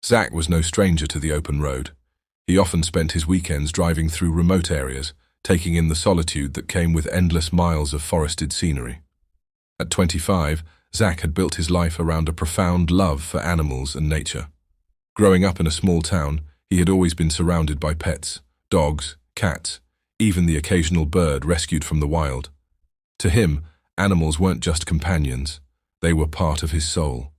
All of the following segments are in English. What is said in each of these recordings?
Zach was no stranger to the open road. He often spent his weekends driving through remote areas, taking in the solitude that came with endless miles of forested scenery. At 25, Zach had built his life around a profound love for animals and nature. Growing up in a small town, he had always been surrounded by pets, dogs, cats, even the occasional bird rescued from the wild. To him, animals weren't just companions, they were part of his soul.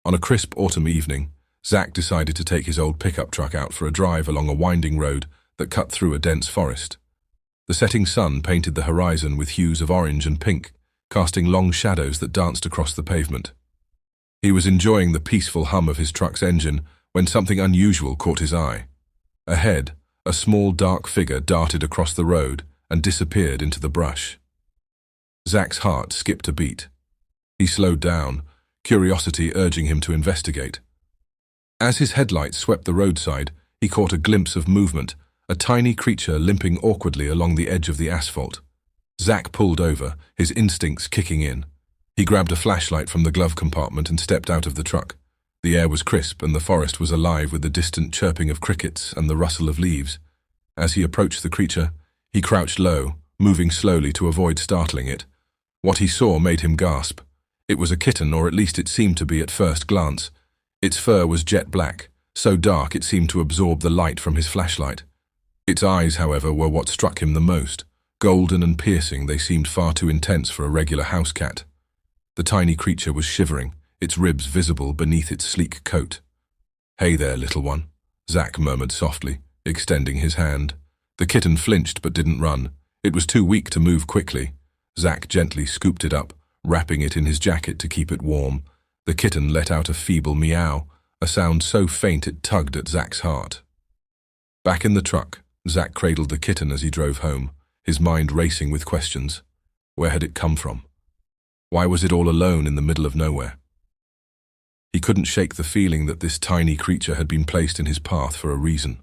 On a crisp autumn evening, Zach decided to take his old pickup truck out for a drive along a winding road that cut through a dense forest. The setting sun painted the horizon with hues of orange and pink, casting long shadows that danced across the pavement. He was enjoying the peaceful hum of his truck's engine when something unusual caught his eye. Ahead, a small dark figure darted across the road and disappeared into the brush. Zach's heart skipped a beat. He slowed down, curiosity urging him to investigate. As his headlights swept the roadside, he caught a glimpse of movement, a tiny creature limping awkwardly along the edge of the asphalt. Zach pulled over, his instincts kicking in. He grabbed a flashlight from the glove compartment and stepped out of the truck. The air was crisp and the forest was alive with the distant chirping of crickets and the rustle of leaves. As he approached the creature, he crouched low, moving slowly to avoid startling it. What he saw made him gasp. It was a kitten, or at least it seemed to be at first glance. Its fur was jet black, so dark it seemed to absorb the light from his flashlight. Its eyes, however, were what struck him the most. Golden and piercing, they seemed far too intense for a regular house cat. The tiny creature was shivering, its ribs visible beneath its sleek coat. "Hey there, little one," Zach murmured softly, extending his hand. The kitten flinched but didn't run. It was too weak to move quickly. Zach gently scooped it up, wrapping it in his jacket to keep it warm. The kitten let out a feeble meow, a sound so faint it tugged at Zach's heart. Back in the truck, Zach cradled the kitten as he drove home, his mind racing with questions. Where had it come from? Why was it all alone in the middle of nowhere? He couldn't shake the feeling that this tiny creature had been placed in his path for a reason.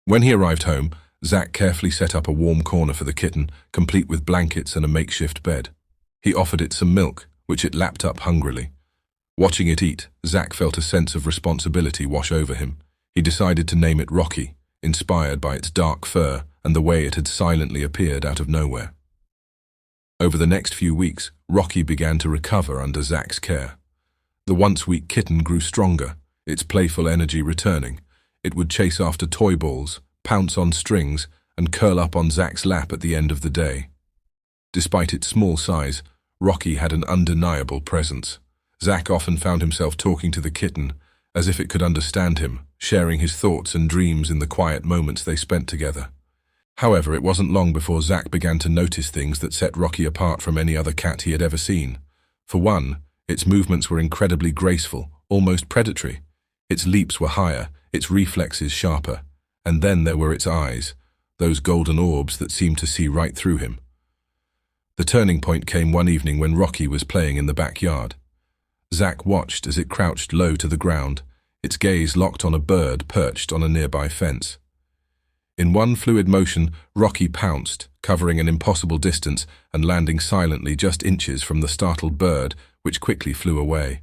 When he arrived home, Zach carefully set up a warm corner for the kitten, complete with blankets and a makeshift bed. He offered it some milk, which it lapped up hungrily. Watching it eat, Zach felt a sense of responsibility wash over him. He decided to name it Rocky, inspired by its dark fur and the way it had silently appeared out of nowhere. Over the next few weeks, Rocky began to recover under Zach's care. The once weak kitten grew stronger, its playful energy returning. It would chase after toy balls, pounce on strings, and curl up on Zach's lap at the end of the day. Despite its small size, Rocky had an undeniable presence. Zach often found himself talking to the kitten, as if it could understand him, sharing his thoughts and dreams in the quiet moments they spent together. However, it wasn't long before Zach began to notice things that set Rocky apart from any other cat he had ever seen. For one, its movements were incredibly graceful, almost predatory. Its leaps were higher, its reflexes sharper. And then there were its eyes, those golden orbs that seemed to see right through him. The turning point came one evening when Rocky was playing in the backyard. Zach watched as it crouched low to the ground, its gaze locked on a bird perched on a nearby fence. In one fluid motion, Rocky pounced, covering an impossible distance and landing silently just inches from the startled bird, which quickly flew away.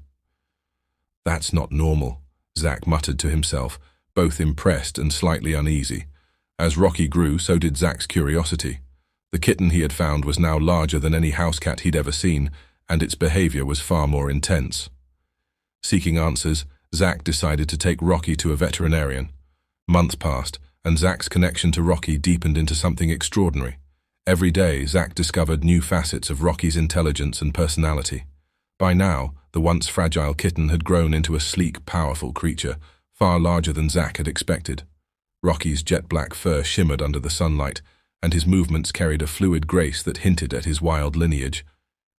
"That's not normal," Zach muttered to himself, both impressed and slightly uneasy. As Rocky grew, so did Zach's curiosity. The kitten he had found was now larger than any house cat he'd ever seen, and its behavior was far more intense. Seeking answers, Zach decided to take Rocky to a veterinarian. Months passed, and Zach's connection to Rocky deepened into something extraordinary. Every day, Zach discovered new facets of Rocky's intelligence and personality. By now, the once fragile kitten had grown into a sleek, powerful creature, far larger than Zach had expected. Rocky's jet-black fur shimmered under the sunlight, and his movements carried a fluid grace that hinted at his wild lineage.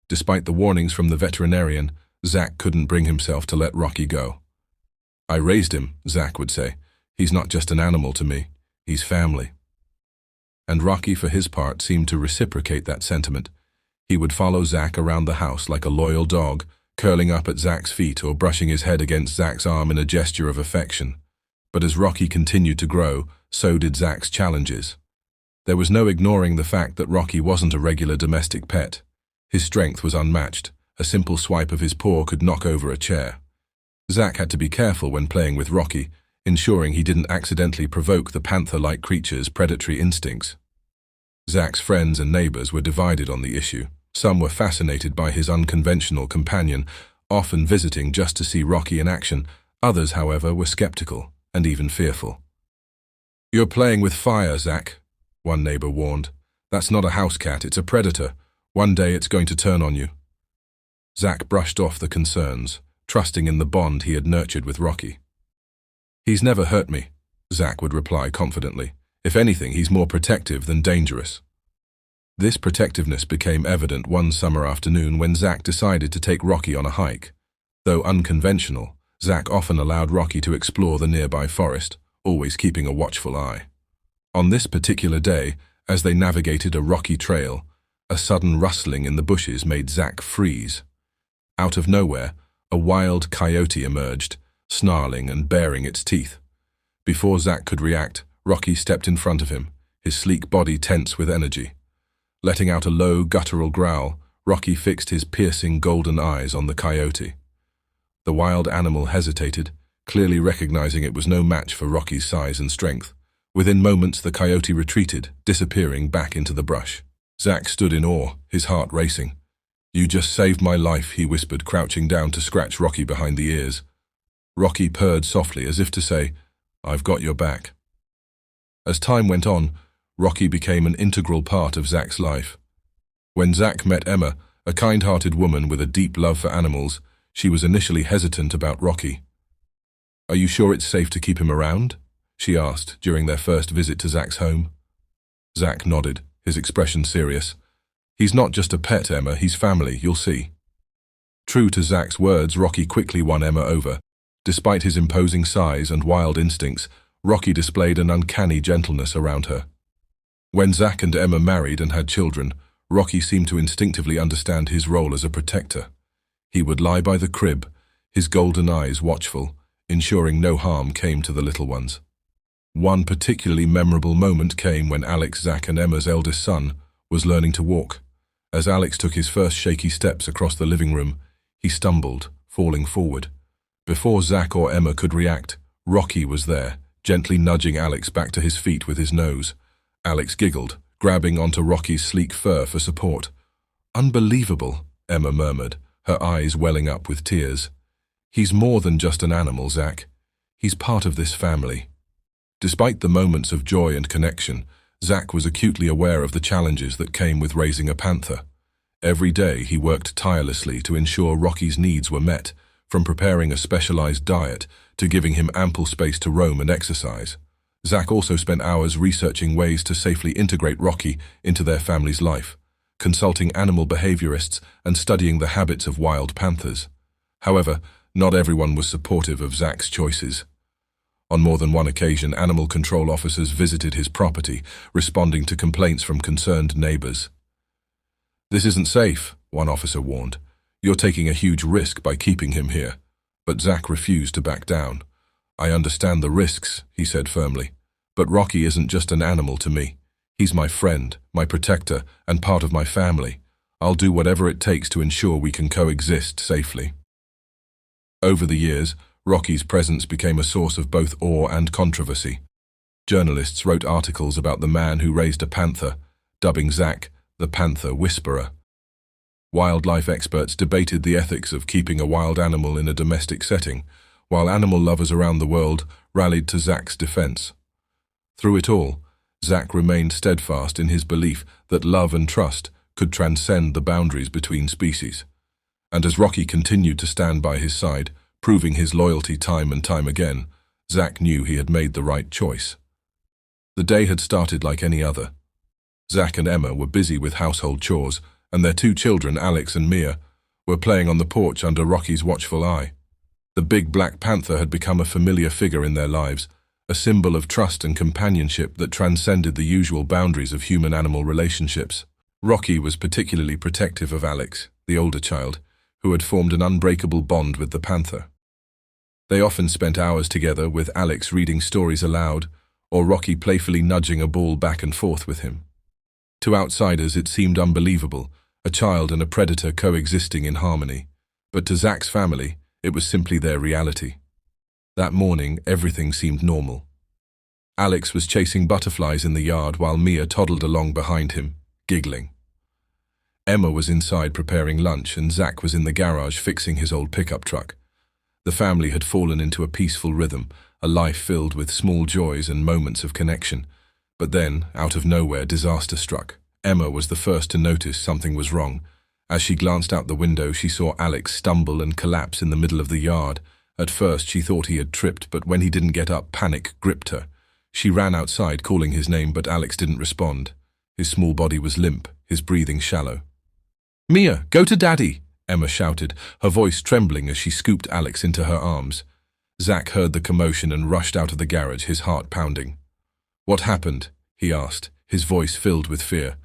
Despite the warnings from the veterinarian, Zach couldn't bring himself to let Rocky go. "I raised him," Zach would say. "He's not just an animal to me, he's family." And Rocky, for his part, seemed to reciprocate that sentiment. He would follow Zach around the house like a loyal dog, curling up at Zach's feet or brushing his head against Zach's arm in a gesture of affection. But as Rocky continued to grow, so did Zach's challenges. There was no ignoring the fact that Rocky wasn't a regular domestic pet. His strength was unmatched. A simple swipe of his paw could knock over a chair. Zach had to be careful when playing with Rocky, ensuring he didn't accidentally provoke the panther-like creature's predatory instincts. Zach's friends and neighbors were divided on the issue. Some were fascinated by his unconventional companion, often visiting just to see Rocky in action. Others, however, were skeptical and even fearful. "You're playing with fire, Zach," one neighbor warned. "That's not a house cat, it's a predator. One day it's going to turn on you." Zach brushed off the concerns, trusting in the bond he had nurtured with Rocky. "He's never hurt me," Zach would reply confidently. "If anything, he's more protective than dangerous." This protectiveness became evident one summer afternoon when Zach decided to take Rocky on a hike. Though unconventional, Zach often allowed Rocky to explore the nearby forest, always keeping a watchful eye. On this particular day, as they navigated a rocky trail, a sudden rustling in the bushes made Zach freeze. Out of nowhere, a wild coyote emerged, snarling and baring its teeth. Before Zach could react, Rocky stepped in front of him, his sleek body tense with energy. Letting out a low, guttural growl, Rocky fixed his piercing golden eyes on the coyote. The wild animal hesitated, clearly recognizing it was no match for Rocky's size and strength. Within moments, the coyote retreated, disappearing back into the brush. Zach stood in awe, his heart racing. "You just saved my life," he whispered, crouching down to scratch Rocky behind the ears. Rocky purred softly, as if to say, "I've got your back." As time went on, Rocky became an integral part of Zach's life. When Zach met Emma, a kind-hearted woman with a deep love for animals, she was initially hesitant about Rocky. "Are you sure it's safe to keep him around?" she asked during their first visit to Zach's home. Zach nodded, his expression serious. "He's not just a pet, Emma, he's family, you'll see." True to Zach's words, Rocky quickly won Emma over. Despite his imposing size and wild instincts, Rocky displayed an uncanny gentleness around her. When Zach and Emma married and had children, Rocky seemed to instinctively understand his role as a protector. He would lie by the crib, his golden eyes watchful, ensuring no harm came to the little ones. One particularly memorable moment came when Alex, Zach and Emma's eldest son, was learning to walk. As Alex took his first shaky steps across the living room, he stumbled, falling forward. Before Zach or Emma could react, Rocky was there, gently nudging Alex back to his feet with his nose. Alex giggled, grabbing onto Rocky's sleek fur for support. "Unbelievable," Emma murmured, her eyes welling up with tears. "He's more than just an animal, Zach. He's part of this family." Despite the moments of joy and connection, Zach was acutely aware of the challenges that came with raising a panther. Every day he worked tirelessly to ensure Rocky's needs were met, from preparing a specialized diet to giving him ample space to roam and exercise. Zach also spent hours researching ways to safely integrate Rocky into their family's life, consulting animal behaviorists and studying the habits of wild panthers. However, not everyone was supportive of Zach's choices. On more than one occasion, animal control officers visited his property, responding to complaints from concerned neighbors. "This isn't safe," one officer warned. "You're taking a huge risk by keeping him here." But Zach refused to back down. "I understand the risks," he said firmly, "but Rocky isn't just an animal to me. He's my friend, my protector, and part of my family. I'll do whatever it takes to ensure we can coexist safely." Over the years, Rocky's presence became a source of both awe and controversy. Journalists wrote articles about the man who raised a panther, dubbing Zach the Panther Whisperer. Wildlife experts debated the ethics of keeping a wild animal in a domestic setting, while animal lovers around the world rallied to Zach's defense. Through it all, Zach remained steadfast in his belief that love and trust could transcend the boundaries between species. And as Rocky continued to stand by his side, proving his loyalty time and time again, Zach knew he had made the right choice. The day had started like any other. Zach and Emma were busy with household chores, and their two children, Alex and Mia, were playing on the porch under Rocky's watchful eye. The big black panther had become a familiar figure in their lives, a symbol of trust and companionship that transcended the usual boundaries of human-animal relationships. Rocky was particularly protective of Alex, the older child, who had formed an unbreakable bond with the panther. They often spent hours together, with Alex reading stories aloud, or Rocky playfully nudging a ball back and forth with him. To outsiders, it seemed unbelievable, a child and a predator coexisting in harmony. But to Zach's family, It was simply their reality. That morning, everything seemed normal. Alex was chasing butterflies in the yard while Mia toddled along behind him, giggling. Emma was inside preparing lunch and Zach was in the garage fixing his old pickup truck. The family had fallen into a peaceful rhythm, a life filled with small joys and moments of connection. But then, out of nowhere, disaster struck. Emma was the first to notice something was wrong. As she glanced out the window, she saw Alex stumble and collapse in the middle of the yard. At first, she thought he had tripped, but when he didn't get up, panic gripped her. She ran outside, calling his name, but Alex didn't respond. His small body was limp, his breathing shallow. "Mia, go to Daddy!" Emma shouted, her voice trembling as she scooped Alex into her arms. Zach heard the commotion and rushed out of the garage, his heart pounding. "What happened?" he asked, his voice filled with fear.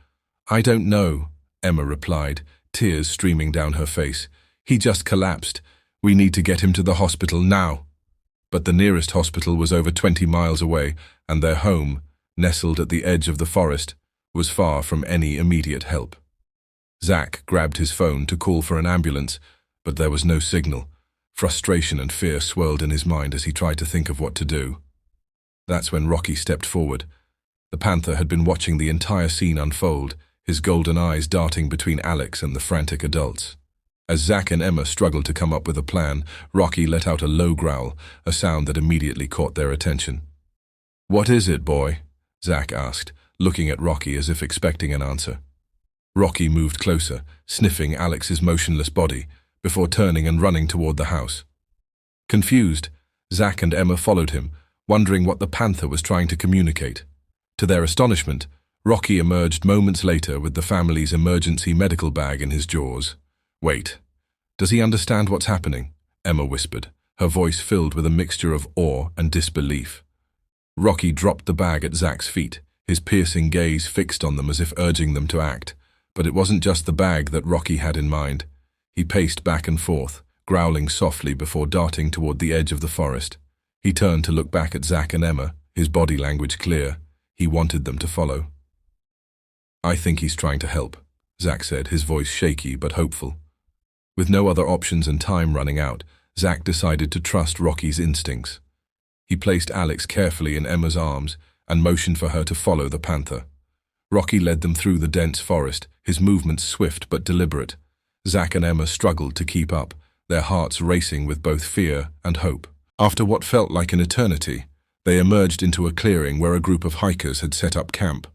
"I don't know," Emma replied, tears streaming down her face. "He just collapsed. We need to get him to the hospital now." But the nearest hospital was over 20 miles away, and their home, nestled at the edge of the forest, was far from any immediate help. Zach grabbed his phone to call for an ambulance, but there was no signal. Frustration and fear swirled in his mind as he tried to think of what to do. That's when Rocky stepped forward. The Panther had been watching the entire scene unfold, his golden eyes darting between Alex and the frantic adults. As Zach and Emma struggled to come up with a plan, Rocky let out a low growl, a sound that immediately caught their attention. "What is it, boy?" Zach asked, looking at Rocky as if expecting an answer. Rocky moved closer, sniffing Alex's motionless body, before turning and running toward the house. Confused, Zach and Emma followed him, wondering what the Panther was trying to communicate. To their astonishment, Rocky emerged moments later with the family's emergency medical bag in his jaws. "Wait, does he understand what's happening?" Emma whispered, her voice filled with a mixture of awe and disbelief. Rocky dropped the bag at Zach's feet, his piercing gaze fixed on them as if urging them to act. But it wasn't just the bag that Rocky had in mind. He paced back and forth, growling softly before darting toward the edge of the forest. He turned to look back at Zach and Emma, his body language clear. He wanted them to follow. "I think he's trying to help," Zach said, his voice shaky but hopeful. With no other options and time running out, Zach decided to trust Rocky's instincts. He placed Alex carefully in Emma's arms and motioned for her to follow the Panther. Rocky led them through the dense forest, his movements swift but deliberate. Zach and Emma struggled to keep up, their hearts racing with both fear and hope. After what felt like an eternity, they emerged into a clearing where a group of hikers had set up camp.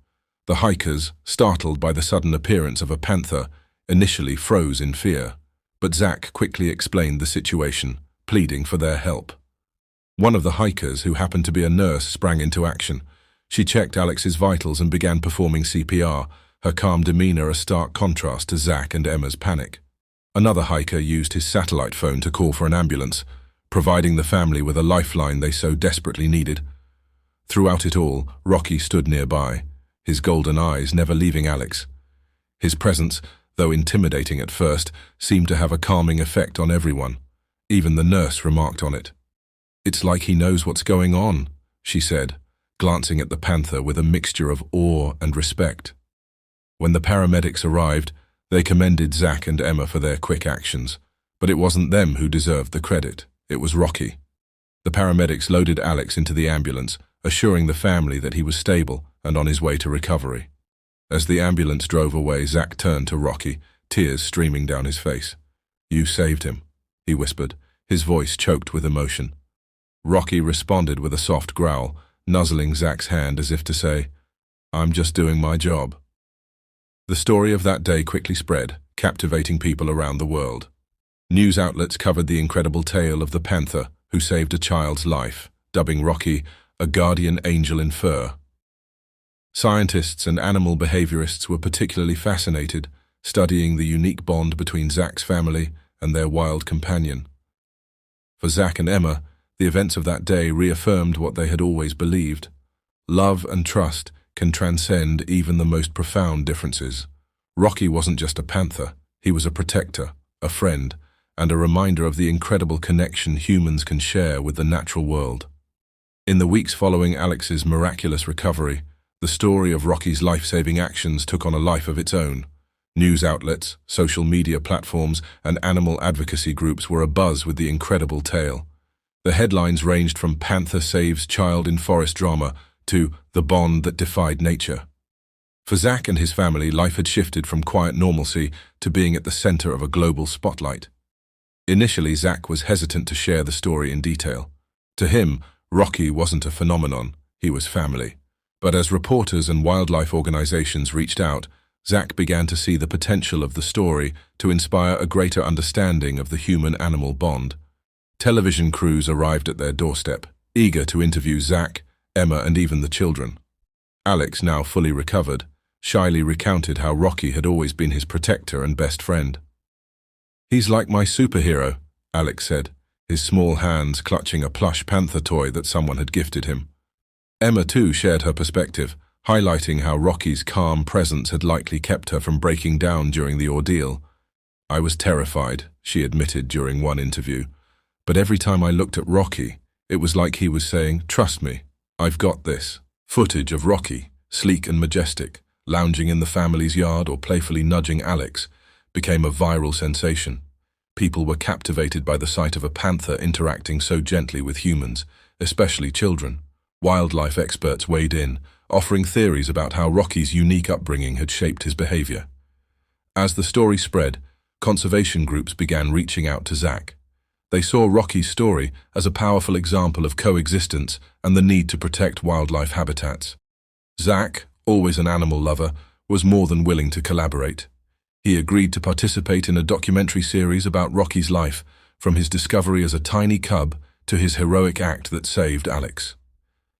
The hikers, startled by the sudden appearance of a panther, initially froze in fear. But Zach quickly explained the situation, pleading for their help. One of the hikers, who happened to be a nurse, sprang into action. She checked Alex's vitals and began performing CPR, her calm demeanor a stark contrast to Zach and Emma's panic. Another hiker used his satellite phone to call for an ambulance, providing the family with a lifeline they so desperately needed. Throughout it all, Rocky stood nearby, his golden eyes never leaving Alex. His presence, though intimidating at first, seemed to have a calming effect on everyone. Even the nurse remarked on it. "It's like he knows what's going on," she said, glancing at the Panther with a mixture of awe and respect. When the paramedics arrived, they commended Zach and Emma for their quick actions, but it wasn't them who deserved the credit, it was Rocky. The paramedics loaded Alex into the ambulance, assuring the family that he was stable and on his way to recovery. As the ambulance drove away, Zach turned to Rocky, tears streaming down his face. "You saved him," he whispered, his voice choked with emotion. Rocky responded with a soft growl, nuzzling Zach's hand as if to say, "I'm just doing my job." The story of that day quickly spread, captivating people around the world. News outlets covered the incredible tale of the Panther who saved a child's life, dubbing Rocky a guardian angel in fur. Scientists and animal behaviorists were particularly fascinated, studying the unique bond between Zach's family and their wild companion. For Zach and Emma, the events of that day reaffirmed what they had always believed. Love and trust can transcend even the most profound differences. Rocky wasn't just a panther, he was a protector, a friend, and a reminder of the incredible connection humans can share with the natural world. In the weeks following Alex's miraculous recovery, the story of Rocky's life-saving actions took on a life of its own. News outlets, social media platforms, and animal advocacy groups were abuzz with the incredible tale. The headlines ranged from Panther saves child in forest drama to the bond that defied nature. For Zach and his family, life had shifted from quiet normalcy to being at the center of a global spotlight. Initially, Zach was hesitant to share the story in detail. To him, Rocky wasn't a phenomenon, he was family. But as reporters and wildlife organizations reached out, Zach began to see the potential of the story to inspire a greater understanding of the human-animal bond. Television crews arrived at their doorstep, eager to interview Zach, Emma, and even the children. Alex, now fully recovered, shyly recounted how Rocky had always been his protector and best friend. "He's like my superhero," Alex said, his small hands clutching a plush panther toy that someone had gifted him. Emma, too, shared her perspective, highlighting how Rocky's calm presence had likely kept her from breaking down during the ordeal. "I was terrified," she admitted during one interview. "But every time I looked at Rocky, it was like he was saying, 'Trust me, I've got this.'" Footage of Rocky, sleek and majestic, lounging in the family's yard or playfully nudging Alex, became a viral sensation. People were captivated by the sight of a panther interacting so gently with humans, especially children. Wildlife experts weighed in, offering theories about how Rocky's unique upbringing had shaped his behavior. As the story spread, conservation groups began reaching out to Zach. They saw Rocky's story as a powerful example of coexistence and the need to protect wildlife habitats. Zach, always an animal lover, was more than willing to collaborate. He agreed to participate in a documentary series about Rocky's life, from his discovery as a tiny cub to his heroic act that saved Alex.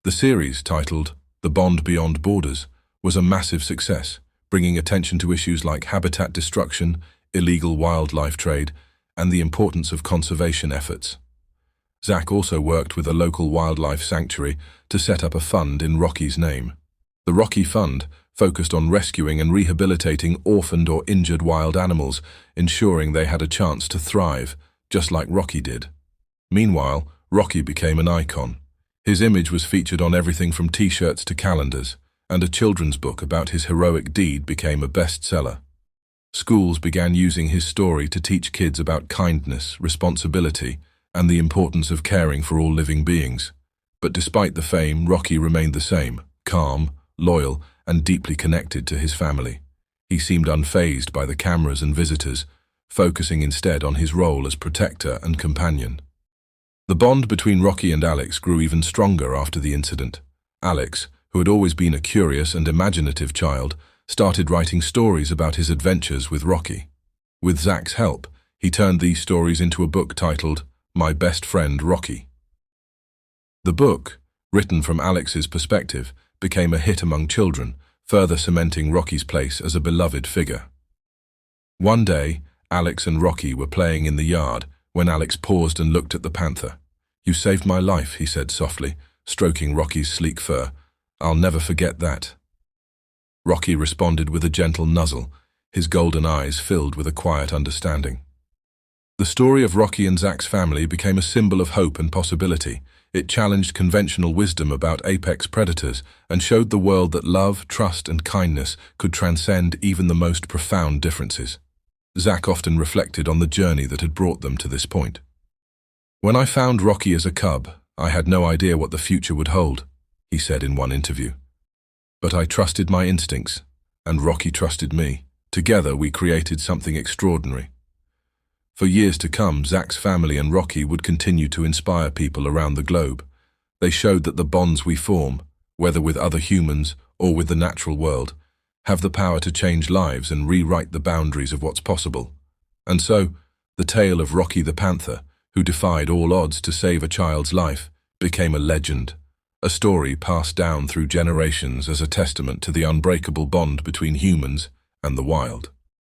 The series, titled The Bond Beyond Borders, was a massive success, bringing attention to issues like habitat destruction, illegal wildlife trade, and the importance of conservation efforts. Zach also worked with a local wildlife sanctuary to set up a fund in Rocky's name. The Rocky Fund focused on rescuing and rehabilitating orphaned or injured wild animals, ensuring they had a chance to thrive, just like Rocky did. Meanwhile, Rocky became an icon. His image was featured on everything from t-shirts to calendars, and a children's book about his heroic deed became a bestseller. Schools began using his story to teach kids about kindness, responsibility, and the importance of caring for all living beings. But despite the fame, Rocky remained the same, calm, loyal, and deeply connected to his family. He seemed unfazed by the cameras and visitors, focusing instead on his role as protector and companion. The bond between Rocky and Alex grew even stronger after the incident. Alex, who had always been a curious and imaginative child, started writing stories about his adventures with Rocky. With Zach's help, he turned these stories into a book titled My Best Friend Rocky. The book, written from Alex's perspective, became a hit among children, further cementing Rocky's place as a beloved figure. One day, Alex and Rocky were playing in the yard when Alex paused and looked at the panther. "You saved my life," he said softly, stroking Rocky's sleek fur. "I'll never forget that." Rocky responded with a gentle nuzzle, his golden eyes filled with a quiet understanding. The story of Rocky and Zach's family became a symbol of hope and possibility. It challenged conventional wisdom about apex predators and showed the world that love, trust, and kindness could transcend even the most profound differences. Zach often reflected on the journey that had brought them to this point. "When I found Rocky as a cub, I had no idea what the future would hold," he said in one interview. "But I trusted my instincts, and Rocky trusted me. Together we created something extraordinary." For years to come, Zach's family and Rocky would continue to inspire people around the globe. They showed that the bonds we form, whether with other humans or with the natural world, have the power to change lives and rewrite the boundaries of what's possible. And so, the tale of Rocky the Panther, who defied all odds to save a child's life, became a legend, a story passed down through generations as a testament to the unbreakable bond between humans and the wild.